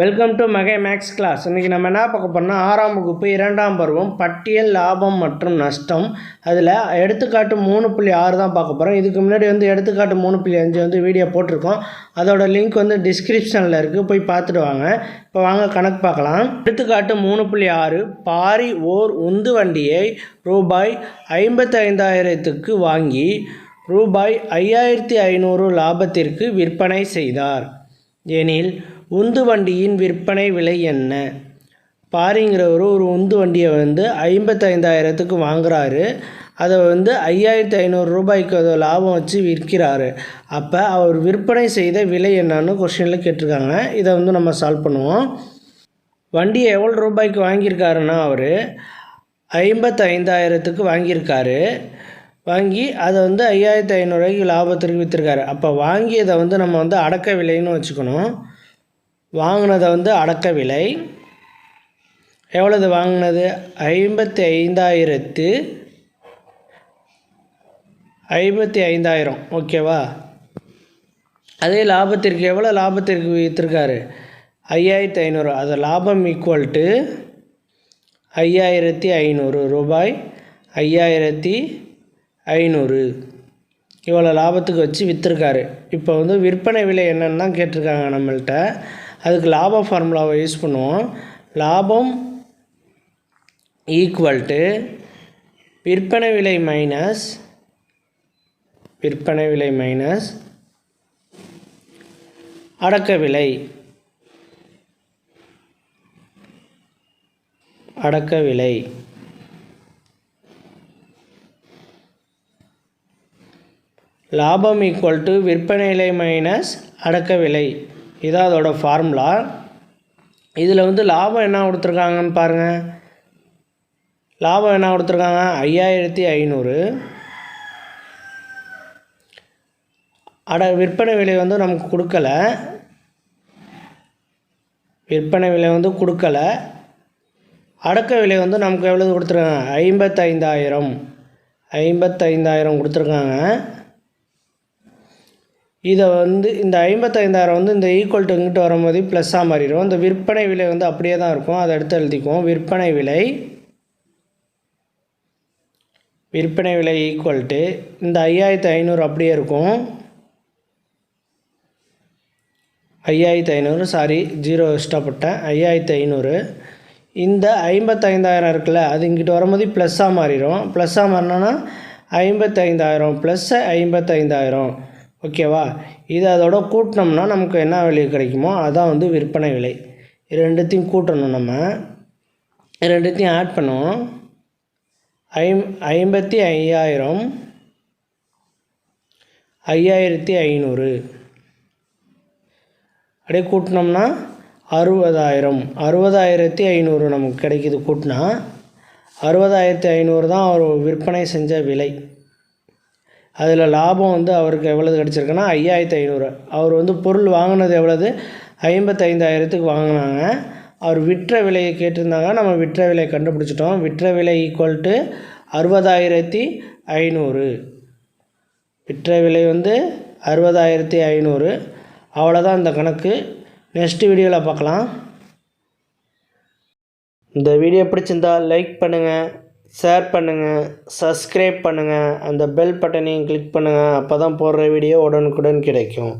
Welcome to Mahe maths class. இன்றைக்கி நம்ம என்ன பார்க்க போகிறோம்னா 6ஆம் வகுப்பு 2ஆம் பருவம் பட்டியல் லாபம் மற்றும் நஷ்டம். அதில் எடுத்துக்காட்டு 3.6 தான் பார்க்க போகிறோம். இதுக்கு முன்னாடி எடுத்துக்காட்டு 3.5 வீடியோ போட்டிருக்கோம். அதோட லிங்க் டிஸ்கிரிப்ஷனில் இருக்குது, போய் பார்த்துட்டு வாங்க. இப்போ வாங்க கணக்கு பார்க்கலாம். எடுத்துக்காட்டு 3.6 பாரி ஓர் உந்து வண்டியை ரூபாய் 55,000க்கு வாங்கி ரூபாய் 5,500 லாபத்திற்கு விற்பனை செய்தார் எனில் உந்து வண்டியின் விற்பனை விலை என்ன? பாரிங்கிறவர் ஒரு உந்து வண்டியை 55,000க்கு வாங்குறாரு. அதை 5,500 ரூபாய்க்கு லாபம் வச்சு விற்கிறாரு. அப்போ அவர் விற்பனை செய்த விலை என்னன்னு கொஸ்டினில் கேட்டிருக்காங்க. இதை நம்ம சால்வ் பண்ணுவோம். வண்டியை எவ்வளோ ரூபாய்க்கு வாங்கியிருக்காருன்னா அவர் 55,000க்கு வாங்கியிருக்காரு. வாங்கி அதை 5,500 ரூபாய்க்கு லாபத்திற்கு விற்றுருக்காரு. அப்போ வாங்கியதை நம்ம அடக்க விலைன்னு வச்சுக்கணும். வாங்கினதை அடக்க விலை எவ்வளவு வாங்கினது? 55,000. ஓகேவா? அதே லாபத்திற்கு எவ்வளோ லாபத்திற்கு விற்றுருக்காரு? 5,500. அது லாபம் ஈக்குவல் டு 5,500 ரூபாய். 5,500 இவ்வளோ லாபத்துக்கு வச்சு விற்றுருக்காரு. இப்போ விற்பனை விலை என்னன்னு தான் கேட்டிருக்காங்க நம்மள்கிட்ட. அதுக்கு லாப ஃபார்முலாவை யூஸ் பண்ணுவோம். லாபம் ஈக்குவல் டு விற்பனை விலை மைனஸ் அடக்க விலை. லாபம் ஈக்குவல் டு விற்பனை விலை மைனஸ் அடக்க விலை. இதான் அதோட ஃபார்முலா. இதில் லாபம் என்ன கொடுத்துருக்காங்கன்னு பாருங்கள். லாபம் என்ன கொடுத்துருக்காங்க? 5,500. விற்பனை விலை நமக்கு கொடுக்கல. அடக்க விலை நமக்கு எவ்வளவு கொடுத்துருக்காங்க? 55,000 கொடுத்துருக்காங்க. இதை இந்த 55,000 இந்த ஈக்குவல் டு இங்கிட்டு வரும்போது ப்ளஸ்ஸாக மாறிடும். இந்த விற்பனை விலை அப்படியே தான் இருக்கும். அதை எடுத்து எழுதிக்குவோம். விற்பனை விலை ஈக்குவல் டு இந்த 5,500 அப்படியே இருக்கும். 5,500 சாரி 0 இஷ்டப்பட்டேன். 5,500. இந்த 55,000 இருக்குல்ல, அது இங்கிட்டு வரும்போது ப்ளஸ்ஸாக மாறிடும். ப்ளஸ்ஸாக மாறினோன்னா 55,000 ப்ளஸ் 55,000. ஓகேவா? இது அதோட கூட்டினோம்னா நமக்கு என்ன விலை கிடைக்குமோ அதான் விற்பனை விலை. ரெண்டுத்தையும் கூட்டணும். நம்ம ரெண்டுத்தையும் ஆட் பண்ணுவோம். 55,000 5,500 அப்படியே கூட்டினோம்னா 60,500 நமக்கு கிடைக்கிது. கூட்டினா 60,500 தான் அவர் விற்பனை செஞ்ச விலை. அதில் லாபம் அவருக்கு எவ்வளவு கிடச்சிருக்குன்னா 5,500. அவர் பொருள் வாங்கினது எவ்வளவு? 55,000க்கு வாங்கினாங்க. அவர் விற்ற விலையை கேட்டிருந்தாங்க. நம்ம விற்ற விலை கண்டுபிடிச்சிட்டோம். விற்ற விலை ஈக்குவல் டு 60,500. விற்ற விலை 60,500. அவ்வளோதான் இந்த கணக்கு. நெக்ஸ்ட் வீடியோவில் பார்க்கலாம். இந்த வீடியோ பிடிச்சிருந்தால் லைக் பண்ணுங்கள், ஷேர் பண்ணுங்கள், சப்ஸ்கிரைப் பண்ணுங்கள், அந்த பெல் பட்டனையும் கிளிக் பண்ணுங்கள். அப்போ தான் போடுற வீடியோ உடனுக்குடன் கிடைக்கும்.